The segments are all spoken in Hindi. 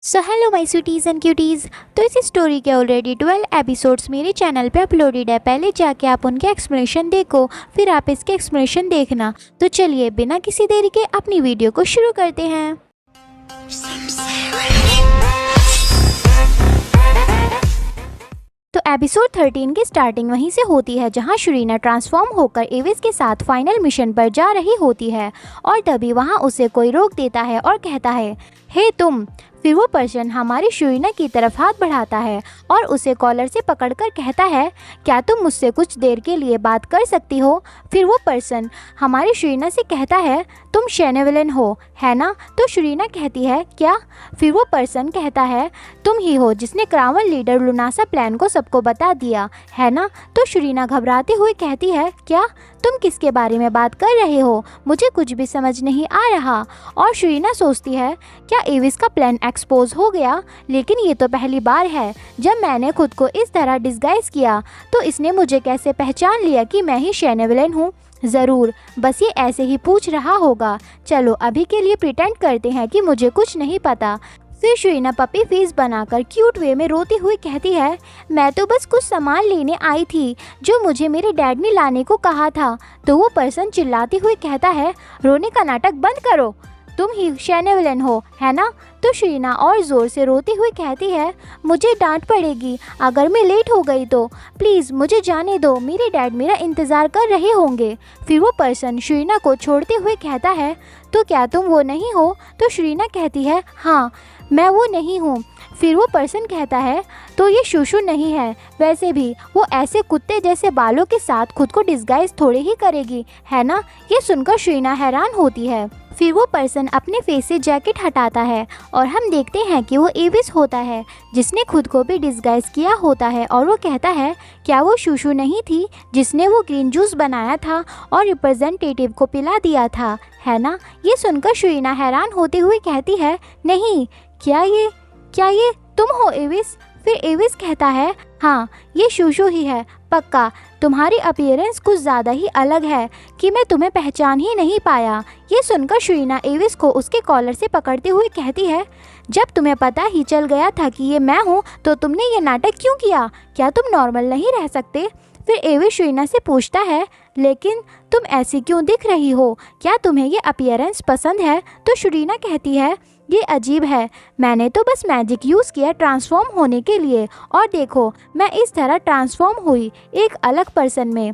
So hello my sweeties and cuties. तो इस स्टोरी के ऑलरेडी 12 एपिसोड्स मेरे चैनल पे अपलोडेड है। पहले जाके आप उनके एक्सप्लेनेशन देखो, फिर आप इसके एक्सप्लेनेशन देखना। तो चलिए बिना किसी देरी के अपनी वीडियो को शुरू करते हैं। तो एपिसोड 13 की स्टार्टिंग वहीं से होती है जहां शरीना ट्रांसफॉर्म होकर एविस के साथ फाइनल मिशन पर जा रही होती है और तभी वहां उसे कोई रोक देता है और कहता है, हे तुम। फिर वो पर्सन हमारी शरीना की तरफ हाथ बढ़ाता है और उसे कॉलर से पकड़कर कहता है, क्या तुम मुझसे कुछ देर के लिए बात कर सकती हो। फिर वो पर्सन हमारी शरीना से कहता है, तुम शेनेवलन हो, है ना। तो शरीना कहती है, क्या। फिर वो पर्सन कहता है, तुम ही हो जिसने क्रावन लीडर लुनासा प्लान को सबको बता दिया, है ना। तो शरीना घबराते हुए कहती है, क्या। तुम किसके बारे में बात कर रहे हो, मुझे कुछ भी समझ नहीं आ रहा। और शरीना सोचती है, क्या एविस का प्लान एक्सपोज हो गया। लेकिन ये तो पहली बार है जब मैंने खुद को इस तरह डिस्गाइज किया, तो इसने मुझे कैसे पहचान लिया कि मैं ही शेनेवलन हूँ। ज़रूर बस ये ऐसे ही पूछ रहा होगा। चलो अभी के लिए प्रिटेंड करते हैं कि मुझे कुछ नहीं पता। फिर शरीना पपी फेस बनाकर क्यूट वे में रोती हुई कहती है, मैं तो बस कुछ सामान लेने आई थी जो मुझे मेरे डैड ने लाने को कहा था। तो वो पर्सन चिल्लाते हुए कहता है, रोने का नाटक बंद करो, तुम ही शेनेवलन हो, है ना। तो शरीना और ज़ोर से रोती हुई कहती है, मुझे डांट पड़ेगी अगर मैं लेट हो गई तो। प्लीज़ मुझे जाने दो, मेरे डैड मेरा इंतज़ार कर रहे होंगे। फिर वो पर्सन शरीना को छोड़ते हुए कहता है, तो क्या तुम वो नहीं हो। तो शरीना कहती है, हाँ मैं वो नहीं हूँ। फिर वो पर्सन कहता है, तो ये शूशु नहीं है। वैसे भी वो ऐसे कुत्ते जैसे बालों के साथ खुद को डिस्गाइज थोड़े ही करेगी, है ना। ये सुनकर शरीना हैरान होती है। फिर वो पर्सन अपने फेस से जैकेट हटाता है और हम देखते हैं कि वो एविस होता है जिसने खुद को भी डिस्गाइज किया होता है। और वो कहता है, क्या वो शूशु नहीं थी जिसने वो ग्रीन जूस बनाया था और रिप्रेजेंटेटिव को पिला दिया था, है ना। ये सुनकर शरीना हैरान होते हुए कहती है, नहीं, क्या ये तुम हो एविस। फिर एविस कहता है, हाँ ये शूशु ही है, पक्का। तुम्हारी अपीयरेंस कुछ ज़्यादा ही अलग है कि मैं तुम्हें पहचान ही नहीं पाया। ये सुनकर शरीना एविस को उसके कॉलर से पकड़ते हुए कहती है, जब तुम्हें पता ही चल गया था कि ये मैं हूँ तो तुमने ये नाटक क्यों किया। क्या तुम नॉर्मल नहीं रह सकते। फिर एविस शरीना से पूछता है, लेकिन तुम ऐसी क्यों दिख रही हो, क्या तुम्हें ये अपीयरेंस पसंद है। तो शरीना कहती है, ये अजीब है, मैंने तो बस मैजिक यूज़ किया ट्रांसफॉर्म होने के लिए और देखो मैं इस तरह ट्रांसफॉर्म हुई एक अलग पर्सन में।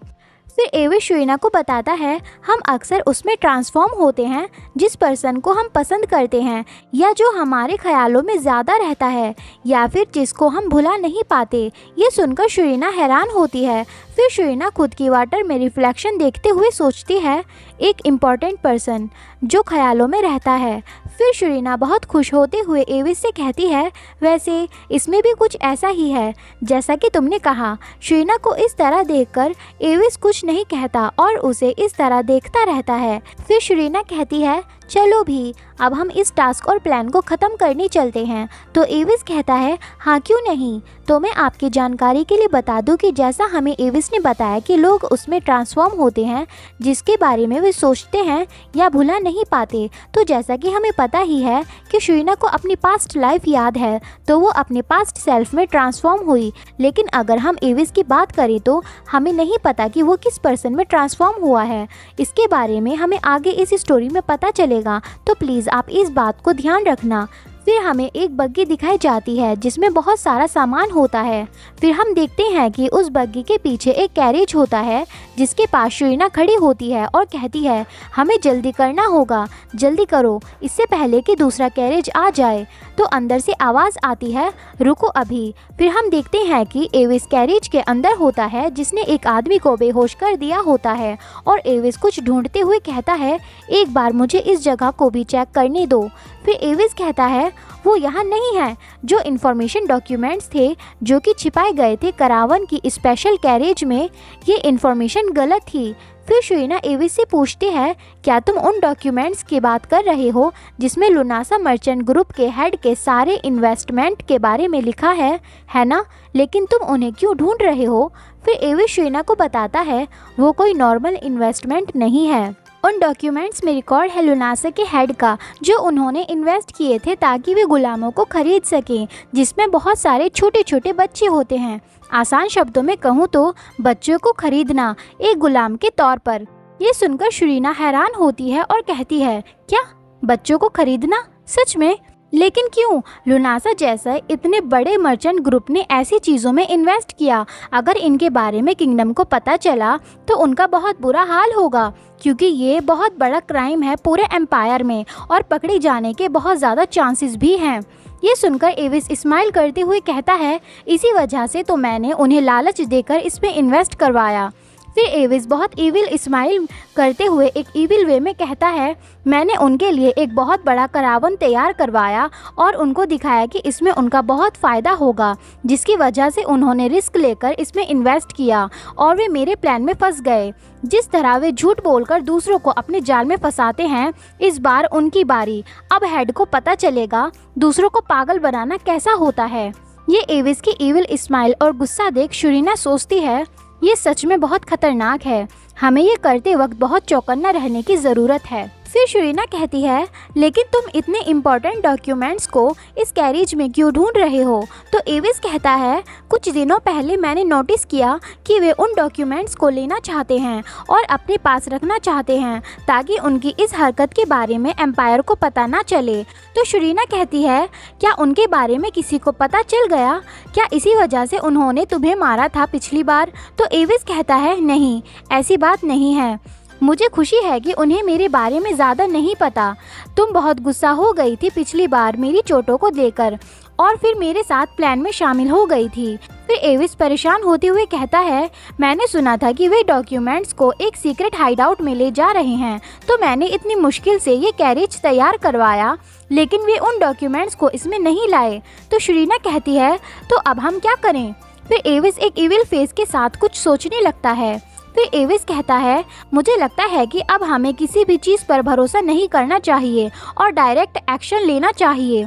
फिर एविस शरीना को बताता है, हम अक्सर उसमें ट्रांसफॉर्म होते हैं जिस पर्सन को हम पसंद करते हैं या जो हमारे ख्यालों में ज़्यादा रहता है या फिर जिसको हम भुला नहीं पाते। ये सुनकर शरीना हैरान होती है। फिर शरीना खुद की वाटर में रिफ्लेक्शन देखते हुए सोचती है, एक इम्पॉर्टेंट पर्सन जो ख्यालों में रहता है। फिर शरीना बहुत खुश होते हुए एविस से कहती है, वैसे इसमें भी कुछ ऐसा ही है जैसा कि तुमने कहा। शरीना को इस तरह देखकर एविस कुछ नहीं कहता और उसे इस तरह देखता रहता है। फिर शरीना कहती है, चलो भी अब हम इस टास्क और प्लान को ख़त्म करने चलते हैं। तो एविस कहता है, हाँ क्यों नहीं। तो मैं आपकी जानकारी के लिए बता दूं कि जैसा हमें एविस ने बताया कि लोग उसमें ट्रांसफॉर्म होते हैं जिसके बारे में वे सोचते हैं या भुला नहीं पाते। तो जैसा कि हमें पता ही है कि शरीना को अपनी पास्ट लाइफ याद है तो वो अपने पास्ट सेल्फ में ट्रांसफॉर्म हुई। लेकिन अगर हम एविस की बात करें तो हमें नहीं पता कि वो किस पर्सन में ट्रांसफॉर्म हुआ है। इसके बारे में हमें आगे इस स्टोरी में पता चलेगा, तो प्लीज़ आप इस बात को ध्यान रखना। फिर हमें एक बग्गी दिखाई जाती है जिसमें बहुत सारा सामान होता है। फिर हम देखते हैं कि उस बग्गी के पीछे एक कैरेज होता है जिसके पास शरीना खड़ी होती है और कहती है, हमें जल्दी करना होगा, जल्दी करो इससे पहले कि दूसरा कैरेज आ जाए। तो अंदर से आवाज़ आती है, रुको अभी। फिर हम देखते हैं कि एविस कैरेज के अंदर होता है जिसने एक आदमी को बेहोश कर दिया होता है और एविस कुछ ढूंढते हुए कहता है, एक बार मुझे इस जगह को भी चेक करने दो। फिर एविस कहता है, वो यहाँ नहीं है। जो इन्फॉर्मेशन डॉक्यूमेंट्स थे जो कि छिपाए गए थे करावन की स्पेशल कैरेज में, ये इन्फॉर्मेशन गलत थी। फिर शरीना एविस से पूछती है, क्या तुम उन डॉक्यूमेंट्स की बात कर रहे हो जिसमें लुनासा मर्चेंट ग्रुप के हेड के सारे इन्वेस्टमेंट के बारे में लिखा है ना। लेकिन तुम उन्हें क्यों ढूंढ रहे हो। फिर एविस शरीना को बताता है, वो कोई नॉर्मल इन्वेस्टमेंट नहीं है, उन डॉक्यूमेंट्स में रिकॉर्ड है लुनासा के हेड का, जो उन्होंने इन्वेस्ट किए थे ताकि वे गुलामों को खरीद सकें, जिसमें बहुत सारे छोटे छोटे बच्चे होते हैं। आसान शब्दों में कहूँ तो बच्चों को खरीदना एक गुलाम के तौर पर। ये सुनकर शरीना हैरान होती है और कहती है, क्या बच्चों को खरीदना? सच में? लेकिन क्यों? लुनासा जैसा इतने बड़े मर्चेंट ग्रुप ने ऐसी चीज़ों में इन्वेस्ट किया। अगर इनके बारे में किंगडम को पता चला तो उनका बहुत बुरा हाल होगा, क्योंकि ये बहुत बड़ा क्राइम है पूरे एम्पायर में और पकड़े जाने के बहुत ज़्यादा चांसेस भी हैं। ये सुनकर एविस स्माइल करते हुए कहता है, इसी वजह से तो मैंने उन्हें लालच देकर इसमें इन्वेस्ट करवाया। फिर एविस बहुत इविल स्माइल करते हुए एक इविल वे में कहता है, मैंने उनके लिए एक बहुत बड़ा करावन तैयार करवाया और उनको दिखाया कि इसमें उनका बहुत फ़ायदा होगा, जिसकी वजह से उन्होंने रिस्क लेकर इसमें इन्वेस्ट किया और वे मेरे प्लान में फंस गए। जिस तरह वे झूठ बोलकर दूसरों को अपने जाल में फंसाते हैं, इस बार उनकी बारी। अब हेड को पता चलेगा दूसरों को पागल बनाना कैसा होता है। ये एविस की इविल स्माइल और गुस्सा देख शरीना सोचती है, ये सच में बहुत खतरनाक है, हमें ये करते वक्त बहुत चौकन्ना रहने की ज़रूरत है। फिर शरीना कहती है, लेकिन तुम इतने इम्पोर्टेंट डॉक्यूमेंट्स को इस कैरेज में क्यों ढूंढ रहे हो? तो एविस कहता है, कुछ दिनों पहले मैंने नोटिस किया कि वे उन डॉक्यूमेंट्स को लेना चाहते हैं और अपने पास रखना चाहते हैं ताकि उनकी इस हरकत के बारे में एम्पायर को पता ना चले। तो शरीना कहती है, क्या उनके बारे में किसी को पता चल गया? क्या इसी वजह से उन्होंने तुम्हें मारा था पिछली बार? तो एविस कहता है, नहीं, ऐसी बात नहीं है। मुझे खुशी है कि उन्हें मेरे बारे में ज़्यादा नहीं पता। तुम बहुत गुस्सा हो गई थी पिछली बार मेरी चोटों को देकर और फिर मेरे साथ प्लान में शामिल हो गई थी। फिर एविस परेशान होते हुए कहता है, मैंने सुना था कि वे डॉक्यूमेंट्स को एक सीक्रेट हाइडआउट में ले जा रहे हैं, तो मैंने इतनी मुश्किल से ये कैरेज तैयार करवाया, लेकिन वे उन डॉक्यूमेंट्स को इसमें नहीं लाए। तो शरीना कहती है, तो अब हम क्या करें? फिर एविस एक इविल फेस के साथ कुछ सोचने लगता है। फिर एविस कहता है, मुझे लगता है कि अब हमें किसी भी चीज़ पर भरोसा नहीं करना चाहिए और डायरेक्ट एक्शन लेना चाहिए।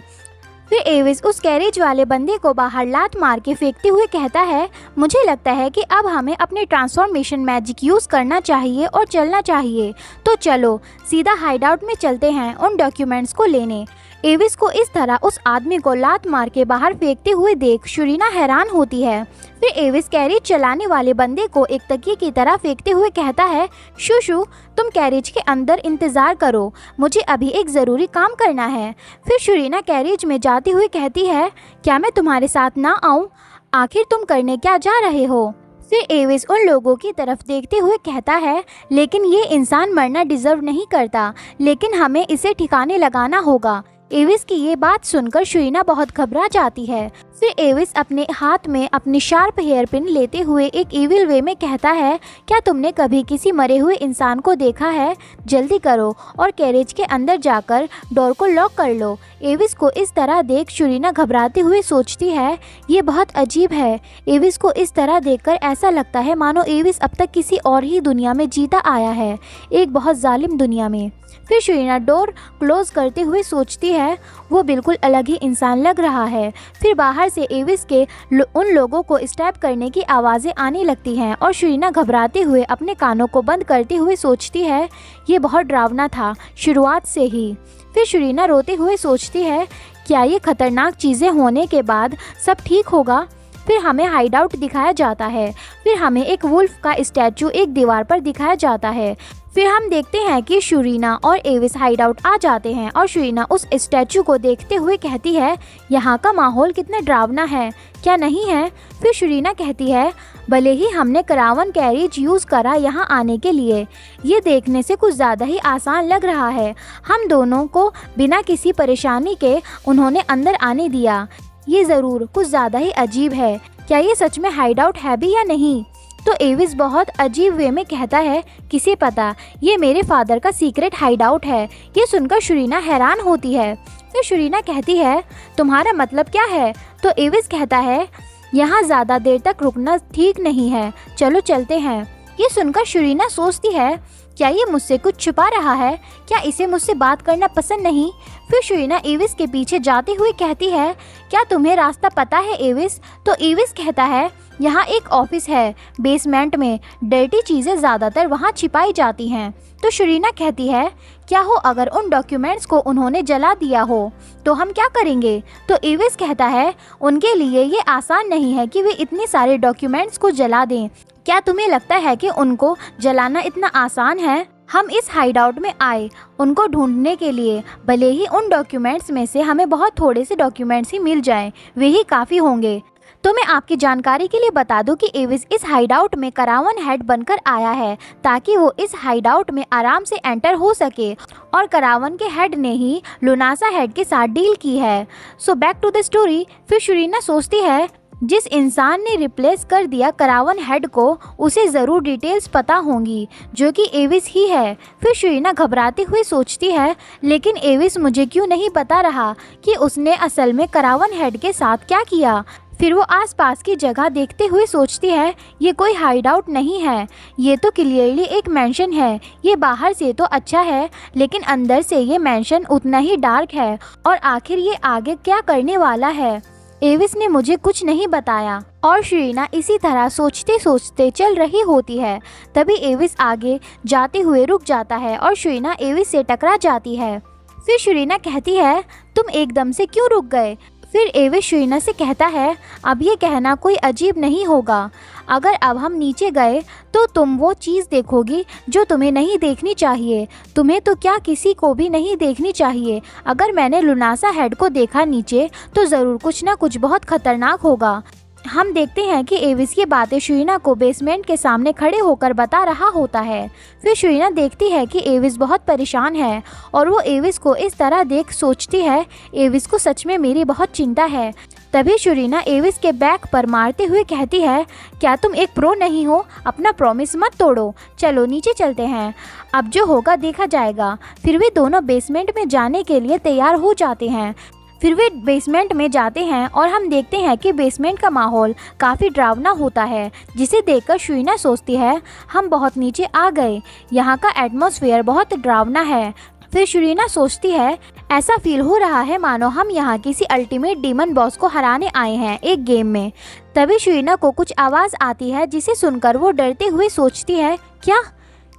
फिर एविस उस कैरेज वाले बंदे को बाहर लात मार के फेंकते हुए कहता है, मुझे लगता है कि अब हमें अपने ट्रांसफॉर्मेशन मैजिक यूज़ करना चाहिए और चलना चाहिए। तो चलो सीधा हाइडआउट में चलते हैं उन डॉक्यूमेंट्स को लेने। एविस को इस तरह उस आदमी को लात मार के बाहर फेंकते हुए देख शरीना हैरान होती है। फिर एविस कैरेज चलाने वाले बंदे को एक तकिए की तरह फेंकते हुए कहता है, शूशु, तुम कैरेज के अंदर इंतज़ार करो, मुझे अभी एक ज़रूरी काम करना है। फिर शरीना कैरेज में जाती हुई कहती है, क्या मैं तुम्हारे साथ ना आऊँ? आखिर तुम करने क्या जा रहे हो? फिर एविस उन लोगों की तरफ देखते हुए कहता है, लेकिन ये इंसान मरना डिजर्व नहीं करता, लेकिन हमें इसे ठिकाने लगाना होगा। एविस की ये बात सुनकर शरीना बहुत घबरा जाती है। फिर एविस अपने हाथ में अपनी शार्प हेयर पिन लेते हुए एक इविल वे में कहता है, क्या तुमने कभी किसी मरे हुए इंसान को देखा है? जल्दी करो और कैरेज के अंदर जाकर डोर को लॉक कर लो। एविस को इस तरह देख शरीना घबराते हुए सोचती है, ये बहुत अजीब है। एविस को इस तरह देखकर ऐसा लगता है मानो एविस अब तक किसी और ही दुनिया में जीता आया है, एक बहुत जालिम दुनिया में। फिर शरीना डोर क्लोज करते हुए सोचती है, वो बिल्कुल अलग ही इंसान लग रहा है। फिर बाहर से एविस के उन लोगों को स्टैप करने की आवाज़ें आने लगती हैं और शरीना घबराते हुए अपने कानों को बंद करते हुए सोचती है, ये बहुत डरावना था शुरुआत से ही। फिर शरीना रोते हुए सोचती है, क्या ये खतरनाक चीज़ें होने के बाद सब ठीक होगा? फिर हमें हाइडआउट दिखाया जाता है। फिर हमें एक वुल्फ का स्टैचू एक दीवार पर दिखाया जाता है। फिर हम देखते हैं कि शरीना और एविस हाइडआउट आ जाते हैं और शरीना उस स्टैचू को देखते हुए कहती है, यहाँ का माहौल कितना डरावना है, क्या नहीं है? फिर शरीना कहती है, भले ही हमने करावन कैरेज यूज़ करा यहाँ आने के लिए, ये देखने से कुछ ज़्यादा ही आसान लग रहा है। हम दोनों को बिना किसी परेशानी के उन्होंने अंदर आने दिया, ये ज़रूर कुछ ज़्यादा ही अजीब है। क्या ये सच में हाइडआउट है भी या नहीं? तो एविस बहुत अजीब वे में कहता है, किसे पता, ये मेरे फादर का सीक्रेट हाइडआउट है। ये सुनकर शरीना हैरान होती है। फिर शरीना कहती है, तुम्हारा मतलब क्या है? तो एविस कहता है, यहाँ ज़्यादा देर तक रुकना ठीक नहीं है, चलो चलते हैं। ये सुनकर शरीना सोचती है, क्या ये मुझसे कुछ छुपा रहा है? क्या इसे मुझसे बात करना पसंद नहीं? फिर शरीना एविस के पीछे जाते हुए कहती है, क्या तुम्हें रास्ता पता है एविस? तो एविस कहता है, यहाँ एक ऑफिस है बेसमेंट में, डर्टी चीज़ें ज़्यादातर वहाँ छिपाई जाती हैं। तो शरीना कहती है, क्या हो अगर उन डॉक्यूमेंट्स को उन्होंने जला दिया हो तो हम क्या करेंगे? तो एविस कहता है, उनके लिए ये आसान नहीं है कि वे इतने सारे डॉक्यूमेंट्स को जला दें। क्या तुम्हें लगता है कि उनको जलाना इतना आसान है? हम इस हाइडआउट में आए उनको ढूंढने के लिए, भले ही उन डॉक्यूमेंट्स में से हमें बहुत थोड़े से डॉक्यूमेंट्स ही मिल जाएं, वे ही काफ़ी होंगे। तो मैं आपकी जानकारी के लिए बता दूं कि एविस इस हाइडआउट में करावन हेड बनकर आया है ताकि वो इस हाइडआउट में आराम से एंटर हो सके, और करावन के हेड ने ही लुनासा हेड के साथ डील की है। So back to the story. फिर शरीना सोचती है, जिस इंसान ने रिप्लेस कर दिया करावन हेड को, उसे ज़रूर डिटेल्स पता होंगी, जो कि एविस ही है। फिर शरीना घबराती हुई सोचती है, लेकिन एविस मुझे क्यों नहीं बता रहा कि उसने असल में करावन हेड के साथ क्या किया। फिर वो आसपास की जगह देखते हुए सोचती है, ये कोई हाइडआउट नहीं है, ये तो क्लियरली एक मैंशन है। ये बाहर से तो अच्छा है, लेकिन अंदर से ये मैंशन उतना ही डार्क है, और आखिर ये आगे क्या करने वाला है? एविस ने मुझे कुछ नहीं बताया। और शरीना इसी तरह सोचते सोचते चल रही होती है। तभी एविस आगे जाते हुए रुक जाता है और शरीना एविस से टकरा जाती है। फिर शरीना कहती है, तुम एकदम से क्यों रुक गए? फिर एविस शरीना से कहता है, अब ये कहना कोई अजीब नहीं होगा, अगर अब हम नीचे गए तो तुम वो चीज़ देखोगी जो तुम्हें नहीं देखनी चाहिए। तुम्हें तो क्या, किसी को भी नहीं देखनी चाहिए। अगर मैंने लुनासा हेड को देखा नीचे तो ज़रूर कुछ ना कुछ बहुत खतरनाक होगा। हम देखते हैं कि एविस ये बातें शरीना को बेसमेंट के सामने खड़े होकर बता रहा होता है। फिर शरीना देखती है कि एविस बहुत परेशान है, और वो एविस को इस तरह देख सोचती है, एविस को सच में मेरी बहुत चिंता है। तभी शरीना एविस के बैक पर मारते हुए कहती है, क्या तुम एक प्रो नहीं हो? अपना प्रॉमिस मत तोड़ो। चलो नीचे चलते हैं, अब जो होगा देखा जाएगा। फिर वे दोनों बेसमेंट में जाने के लिए तैयार हो जाते हैं। फिर वे बेसमेंट में जाते हैं और हम देखते हैं कि बेसमेंट का माहौल काफ़ी डरावना होता है, जिसे देखकर शरीना सोचती है, हम बहुत नीचे आ गए, यहाँ का एटमॉस्फेयर बहुत डरावना है। फिर शरीना सोचती है, ऐसा फील हो रहा है मानो हम यहाँ किसी अल्टीमेट डीमन बॉस को हराने आए हैं एक गेम में। तभी शरीना को कुछ आवाज़ आती है, जिसे सुनकर वो डरते हुए सोचती है,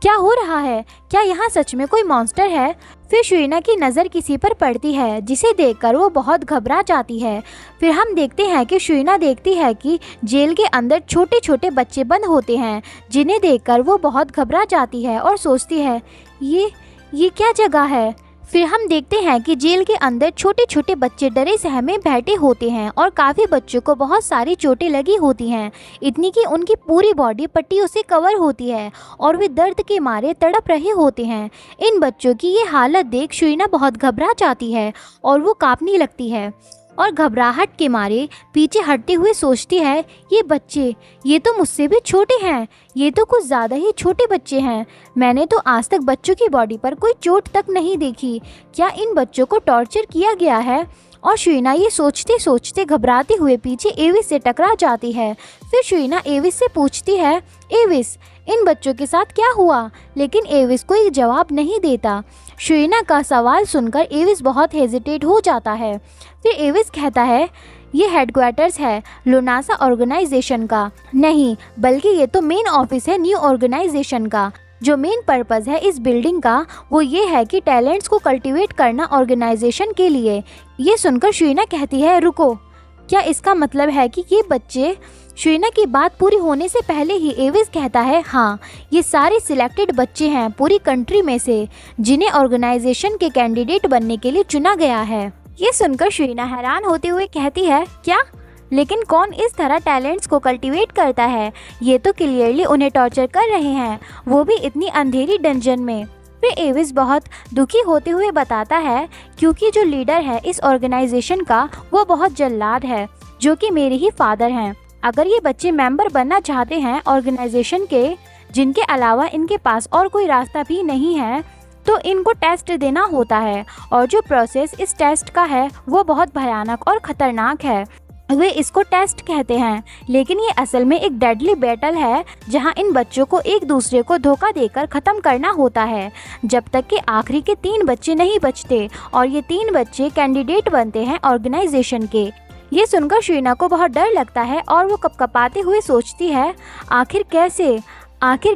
क्या हो रहा है? क्या यहाँ सच में कोई मॉन्स्टर है? फिर शरीना की नज़र किसी पर पड़ती है, जिसे देखकर वो बहुत घबरा जाती है। फिर हम देखते हैं कि शरीना देखती है कि जेल के अंदर छोटे छोटे बच्चे बंद होते हैं, जिन्हें देखकर वो बहुत घबरा जाती है और सोचती है, ये क्या जगह है? फिर हम देखते हैं कि जेल के अंदर छोटे छोटे बच्चे डरे सहमे बैठे होते हैं, और काफ़ी बच्चों को बहुत सारी चोटें लगी होती हैं, इतनी कि उनकी पूरी बॉडी पट्टियों से कवर होती है और वे दर्द के मारे तड़प रहे होते हैं। इन बच्चों की ये हालत देख शरीना बहुत घबरा जाती है और वो कांपने लगती है, और घबराहट के मारे पीछे हटते हुए सोचती है, ये बच्चे, ये तो मुझसे भी छोटे हैं, ये तो कुछ ज़्यादा ही छोटे बच्चे हैं। मैंने तो आज तक बच्चों की बॉडी पर कोई चोट तक नहीं देखी। क्या इन बच्चों को टॉर्चर किया गया है? और शरीना ये सोचते सोचते घबराते हुए पीछे एविस से टकरा जाती है। फिर शरीना एविस से पूछती है, एविस, इन बच्चों के साथ क्या हुआ? लेकिन एविस कोई जवाब नहीं देता। शरीना का सवाल सुनकर एविस बहुत हेजिटेट हो जाता है। फिर एविस कहता है, ये हेडक्वार्टर्स है लुनासा ऑर्गेनाइजेशन का नहीं, बल्कि ये तो मेन ऑफिस है न्यू ऑर्गेनाइजेशन का। जो मेन पर्पस है इस बिल्डिंग का वो ये है कि टैलेंट्स को कल्टीवेट करना ऑर्गेनाइजेशन के लिए। ये सुनकर शरीना कहती है, रुको, क्या इसका मतलब है कि ये बच्चे? शरीना की बात पूरी होने से पहले ही एविस कहता है, हाँ, ये सारे सिलेक्टेड बच्चे हैं पूरी कंट्री में से, जिन्हें ऑर्गेनाइजेशन के कैंडिडेट बनने के लिए चुना गया है। ये सुनकर शरीना हैरान होते हुए कहती है, क्या? लेकिन कौन इस तरह टैलेंट्स को कल्टीवेट करता है? ये तो क्लियरली उन्हें टॉर्चर कर रहे हैं, वो भी इतनी अंधेरी डंजन में। फिर एविस बहुत दुखी होते हुए बताता है, क्योंकि जो लीडर है इस ऑर्गेनाइजेशन का वो बहुत जल्लाद है, जो कि मेरे ही फादर हैं। अगर ये बच्चे मेंबर बनना चाहते हैं ऑर्गेनाइजेशन के, जिनके अलावा इनके पास और कोई रास्ता भी नहीं है, तो इनको टेस्ट देना होता है, और जो प्रोसेस इस टेस्ट का है वो बहुत भयानक और ख़तरनाक है। वे इसको टेस्ट कहते हैं, लेकिन ये असल में एक डेडली बैटल है, जहां इन बच्चों को एक दूसरे को धोखा देकर ख़त्म करना होता है, जब तक कि आखिरी के 3 बच्चे नहीं बचते, और ये 3 बच्चे कैंडिडेट बनते हैं ऑर्गेनाइजेशन के। ये सुनकर शरीना को बहुत डर लगता है और वो कपकपाते हुए सोचती है आखिर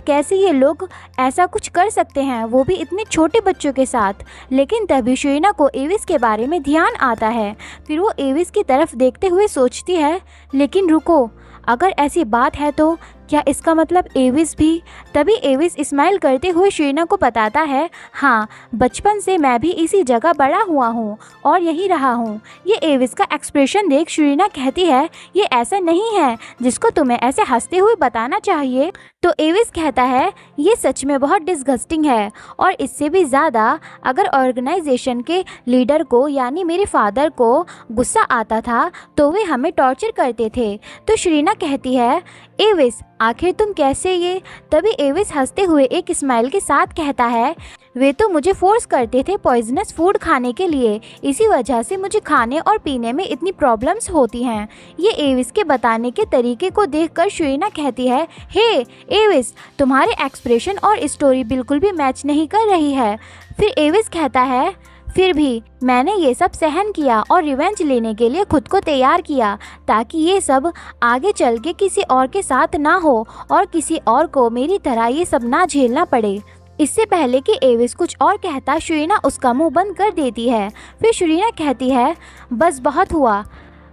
कैसे ये लोग ऐसा कुछ कर सकते हैं, वो भी इतने छोटे बच्चों के साथ। लेकिन तभी शरीना को एविस के बारे में ध्यान आता है। फिर वो एविस की तरफ देखते हुए सोचती है, लेकिन रुको, अगर ऐसी बात है तो क्या इसका मतलब एविस भी? तभी एविस स्माइल करते हुए शरीना को बताता है, हाँ, बचपन से मैं भी इसी जगह बड़ा हुआ हूँ और यहीं रहा हूँ। ये एविस का एक्सप्रेशन देख शरीना कहती है, ये ऐसा नहीं है जिसको तुम्हें ऐसे हंसते हुए बताना चाहिए। तो एविस कहता है, ये सच में बहुत डिस्गस्टिंग है, और इससे भी ज़्यादा अगर ऑर्गेनाइजेशन के लीडर को यानी मेरे फादर को गुस्सा आता था तो वे हमें टॉर्चर करते थे। तो शरीना कहती है, एविस आखिर तुम कैसे ये? तभी एविस हंसते हुए एक स्माइल के साथ कहता है, वे तो मुझे फोर्स करते थे पॉइजनस फूड खाने के लिए, इसी वजह से मुझे खाने और पीने में इतनी प्रॉब्लम्स होती हैं। ये एविस के बताने के तरीके को देखकर शरीना कहती है, हे एविस, तुम्हारे एक्सप्रेशन और स्टोरी बिल्कुल भी मैच नहीं कर रही है। फिर एविस कहता है, फिर भी मैंने ये सब सहन किया और रिवेंज लेने के लिए खुद को तैयार किया, ताकि ये सब आगे चल के किसी और के साथ ना हो और किसी और को मेरी तरह ये सब ना झेलना पड़े। इससे पहले कि एविस कुछ और कहता, शरीना उसका मुंह बंद कर देती है। फिर शरीना कहती है, बस बहुत हुआ,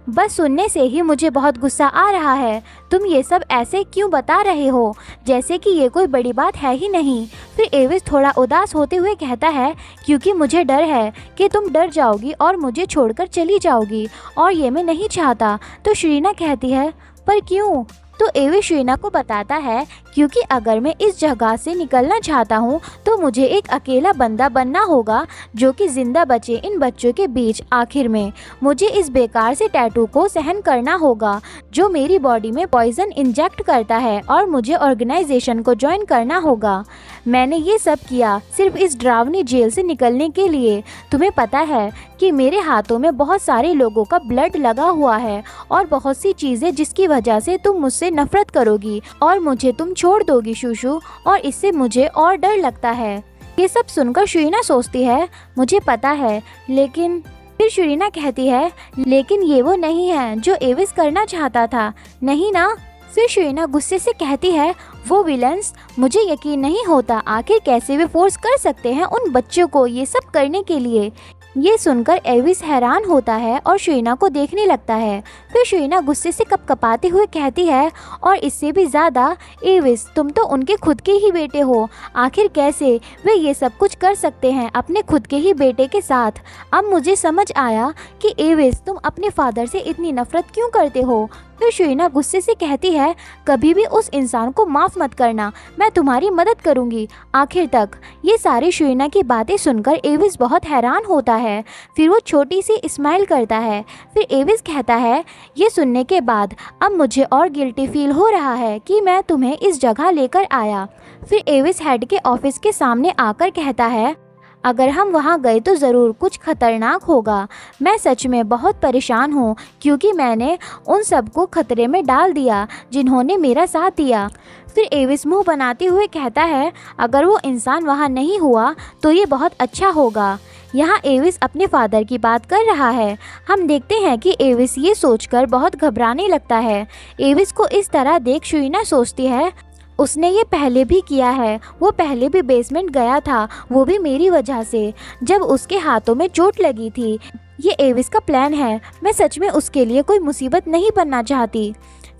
बस सुनने से ही मुझे बहुत गुस्सा आ रहा है। तुम ये सब ऐसे क्यों बता रहे हो, जैसे कि ये कोई बड़ी बात है ही नहीं। फिर एविस थोड़ा उदास होते हुए कहता है, क्योंकि मुझे डर है कि तुम डर जाओगी और मुझे छोड़कर चली जाओगी, और ये मैं नहीं चाहता। तो शरीना कहती है, पर क्यों? तो एविस शरीना को बताता है, क्योंकि अगर मैं इस जगह से निकलना चाहता हूँ तो मुझे एक अकेला बंदा बनना होगा जो कि जिंदा बचे इन बच्चों के बीच। आखिर में मुझे इस बेकार से टैटू को सहन करना होगा जो मेरी बॉडी में पॉइजन इंजेक्ट करता है, और मुझे ऑर्गेनाइजेशन को ज्वाइन करना होगा। मैंने ये सब किया सिर्फ इस डरावनी जेल से निकलने के लिए। तुम्हें पता है कि मेरे हाथों में बहुत सारे लोगों का ब्लड लगा हुआ है और बहुत सी चीज़ें जिसकी वजह से तुम मुझसे नफरत करोगी और मुझे तुम छोड़ दोगी शूशु, और इससे मुझे और डर लगता है। ये सब सुनकर शरीना सोचती है, मुझे पता है, लेकिन फिर शरीना कहती है, लेकिन ये वो नहीं है जो एविस करना चाहता था, नहीं ना? फिर शरीना गुस्से से कहती है, वो विलन्स, मुझे यकीन नहीं होता आखिर कैसे वे फोर्स कर सकते हैं उन बच्चों को ये सब करने के लिए। ये सुनकर एविस हैरान होता है और शरीना को देखने लगता है। फिर शरीना गुस्से से कपकपाते हुए कहती है, और इससे भी ज़्यादा एविस, तुम तो उनके खुद के ही बेटे हो, आखिर कैसे वे ये सब कुछ कर सकते हैं अपने खुद के ही बेटे के साथ? अब मुझे समझ आया कि एविस, तुम अपने फादर से इतनी नफरत क्यों करते हो। फिर शरीना गुस्से से कहती है, कभी भी उस इंसान को माफ़ मत करना, मैं तुम्हारी मदद करूंगी आखिर तक। ये सारी शरीना की बातें सुनकर एविस बहुत हैरान होता है। फिर वो छोटी सी स्माइल करता है। फिर एविस कहता है, ये सुनने के बाद अब मुझे और गिल्टी फील हो रहा है कि मैं तुम्हें इस जगह लेकर आया। फिर एविस हेड के ऑफिस के सामने आकर कहता है, अगर हम वहाँ गए तो ज़रूर कुछ खतरनाक होगा। मैं सच में बहुत परेशान हूँ क्योंकि मैंने उन सबको खतरे में डाल दिया जिन्होंने मेरा साथ दिया। फिर एविस मुंह बनाते हुए कहता है, अगर वो इंसान वहाँ नहीं हुआ तो ये बहुत अच्छा होगा। यहाँ एविस अपने फादर की बात कर रहा है। हम देखते हैं कि एविस ये सोचकर बहुत घबराने लगता है। एविस को इस तरह देख शरीना सोचती है, उसने ये पहले भी किया है, वो पहले भी बेसमेंट गया था, वो भी मेरी वजह से, जब उसके हाथों में चोट लगी थी। ये एविस का प्लान है, मैं सच में उसके लिए कोई मुसीबत नहीं बनना चाहती।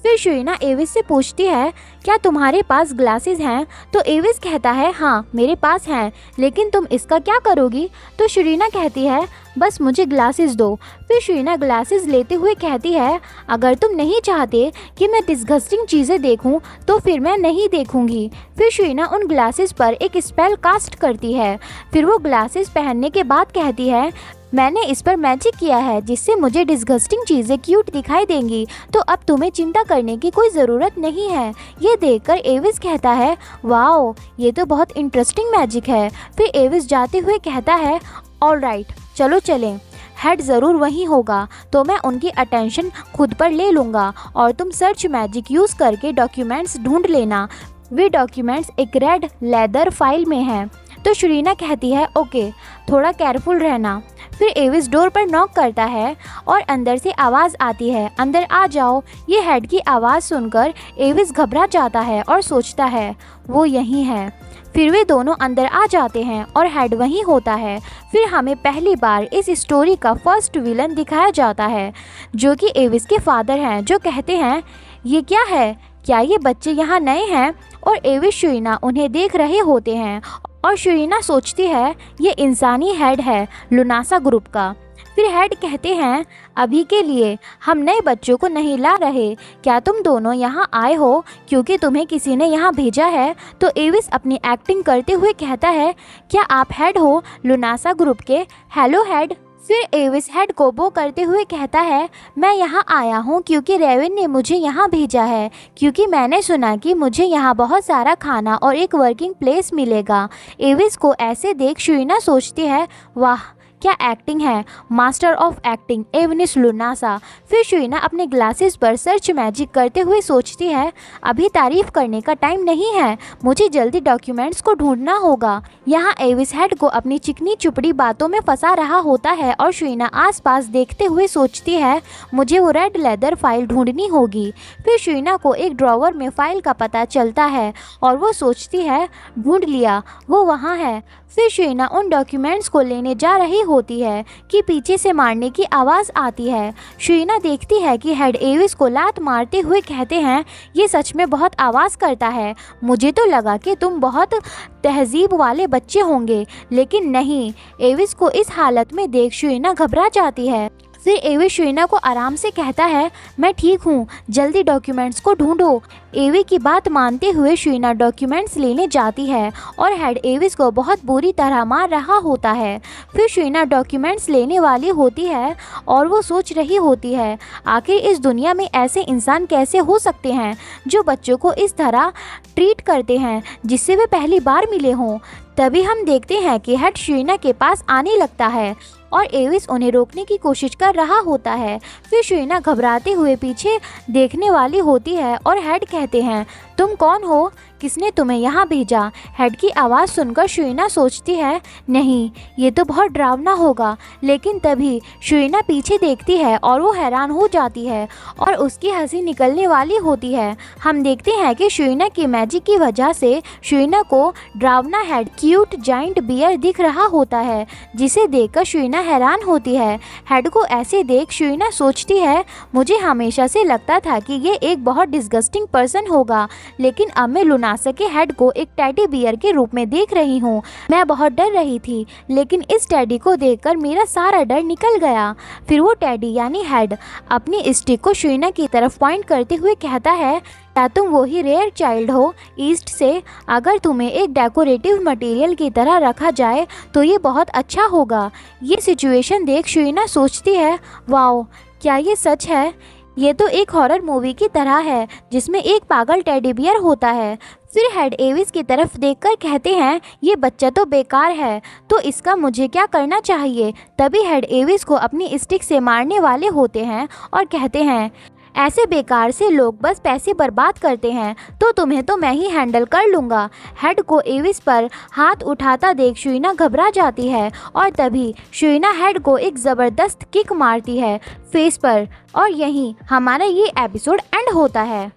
फिर शरीना एविस से पूछती है, क्या तुम्हारे पास ग्लासेस हैं? तो एविस कहता है, हाँ मेरे पास हैं, लेकिन तुम इसका क्या करोगी? तो शरीना कहती है, बस मुझे ग्लासेस दो। फिर शरीना ग्लासेस लेते हुए कहती है, अगर तुम नहीं चाहते कि मैं डिस्गस्टिंग चीज़ें देखूं तो फिर मैं नहीं देखूंगी। फिर शरीना उन ग्लासेस पर एक स्पेल कास्ट करती है। फिर वो ग्लासेस पहनने के बाद कहती है, मैंने इस पर मैजिक किया है जिससे मुझे डिस्गस्टिंग चीज़ें क्यूट दिखाई देंगी, तो अब तुम्हें चिंता करने की कोई ज़रूरत नहीं है। ये देखकर एविस कहता है, वाओ, ये तो बहुत इंटरेस्टिंग मैजिक है। फिर एविस जाते हुए कहता है, ऑलराइट, चलो चलें, हेड ज़रूर वहीं होगा तो मैं उनकी अटेंशन खुद पर ले लूँगा और तुम सर्च मैजिक यूज़ करके डॉक्यूमेंट्स ढूंढ लेना। वे डॉक्यूमेंट्स एक रेड लेदर फाइल में हैं। तो शरीना कहती है, ओके, थोड़ा केयरफुल रहना। फिर एविस डोर पर नॉक करता है और अंदर से आवाज़ आती है, अंदर आ जाओ। ये हेड की आवाज़ सुनकर एविस घबरा जाता है और सोचता है वो यहीं है। फिर वे दोनों अंदर आ जाते हैं और हेड वहीं होता है। फिर हमें पहली बार इस स्टोरी का फर्स्ट विलन दिखाया जाता है, जो कि एविस के फादर हैं, जो कहते हैं ये क्या है, क्या ये बच्चे यहाँ नए हैं। और एविस शुइना उन्हें देख रहे होते हैं और शुइना सोचती है ये इंसानी हेड है लुनासा ग्रुप का। फिर हेड कहते हैं अभी के लिए हम नए बच्चों को नहीं ला रहे, क्या तुम दोनों यहाँ आए हो क्योंकि तुम्हें किसी ने यहाँ भेजा है। तो एविस अपनी एक्टिंग करते हुए कहता है क्या आप हेड हो लुनासा ग्रुप के। Hello head. फिर एविस हेड को बो करते हुए कहता है मैं यहाँ आया हूँ क्योंकि रेविन ने मुझे यहाँ भेजा है, क्योंकि मैंने सुना कि मुझे यहाँ बहुत सारा खाना और एक वर्किंग प्लेस मिलेगा। एविस को ऐसे देख शुइना सोचती है वाह क्या एक्टिंग है, मास्टर ऑफ एक्टिंग एविस लुनासा। फिर शुइना अपने ग्लासेस पर सर्च मैजिक करते हुए सोचती है अभी तारीफ करने का टाइम नहीं है, मुझे जल्दी डॉक्यूमेंट्स को ढूंढना होगा। यहाँ एविस हेड को अपनी चिकनी चुपड़ी बातों में फंसा रहा होता है और शुइना आसपास देखते हुए सोचती है मुझे वो रेड लेदर फाइल ढूंढनी होगी। फिर शुइना को एक ड्रॉवर में फाइल का पता चलता है और वो सोचती है ढूंढ लिया, वो वहाँ है। फिर शुइना उन डॉक्यूमेंट्स को लेने जा रही होती है कि पीछे से मारने की आवाज़ आती है। शुइना देखती है कि हेड एविस को लात मारते हुए कहते हैं ये सच में बहुत आवाज़ करता है, मुझे तो लगा कि तुम बहुत तहजीब वाले बच्चे होंगे, लेकिन नहीं। एविस को इस हालत में देख शुइना घबरा जाती है। फिर एवी शुइना को आराम से कहता है मैं ठीक हूँ, जल्दी डॉक्यूमेंट्स को ढूंढो। एवी की बात मानते हुए शुइना डॉक्यूमेंट्स लेने जाती है और हेड एविस को बहुत बुरी तरह मार रहा होता है। फिर शुइना डॉक्यूमेंट्स लेने वाली होती है और वो सोच रही होती है आखिर इस दुनिया में ऐसे इंसान कैसे हो सकते हैं जो बच्चों को इस तरह ट्रीट करते हैं जिससे वे पहली बार मिले हों। तभी हम देखते हैं कि हेड शुइना के पास आने लगता है और एविस उन्हें रोकने की कोशिश कर रहा होता है। फिर शुइना घबराते हुए पीछे देखने वाली होती है और हेड कहते हैं तुम कौन हो, किसने तुम्हें यहाँ भेजा। हेड की आवाज़ सुनकर शुइना सोचती है नहीं ये तो बहुत डरावना होगा, लेकिन तभी शुइना पीछे देखती है और वो हैरान हो जाती है और उसकी हंसी निकलने वाली होती है। हम देखते हैं कि शुइना की मैजिक की वजह से शुइना को डरावना हेड क्यूट जाइंट बियर दिख रहा होता है, जिसे देखकर शुइना हैरान होती है। हेड को ऐसे देख शुइना सोचती है मुझे हमेशा से लगता था कि ये एक बहुत डिस्गस्टिंग पर्सन होगा, लेकिन अब मैं लुनासा के हेड को एक टेडी बियर के रूप में देख रही हूँ। मैं बहुत डर रही थी, लेकिन इस टेडी को देखकर मेरा सारा डर निकल गया। फिर वो टेडी यानी हेड अपनी स्टिक को शुइना की तरफ पॉइंट करते हुए कहता है क्या तुम वही रेयर चाइल्ड हो ईस्ट से, अगर तुम्हें एक डेकोरेटिव मटेरियल की तरह रखा जाए तो ये बहुत अच्छा होगा। ये सिचुएशन देख शुइना सोचती है वाओ क्या ये सच है, ये तो एक हॉरर मूवी की तरह है जिसमें एक पागल टेडी बियर होता है। फिर हेड एविस की तरफ देखकर कहते हैं ये बच्चा तो बेकार है, तो इसका मुझे क्या करना चाहिए। तभी हेड एविस को अपनी स्टिक से मारने वाले होते हैं और कहते हैं ऐसे बेकार से लोग बस पैसे बर्बाद करते हैं, तो तुम्हें तो मैं ही हैंडल कर लूँगा। हेड को एविस पर हाथ उठाता देख शुइना घबरा जाती है और तभी शुइना हेड को एक ज़बरदस्त किक मारती है फेस पर और यहीं हमारा ये एपिसोड एंड होता है।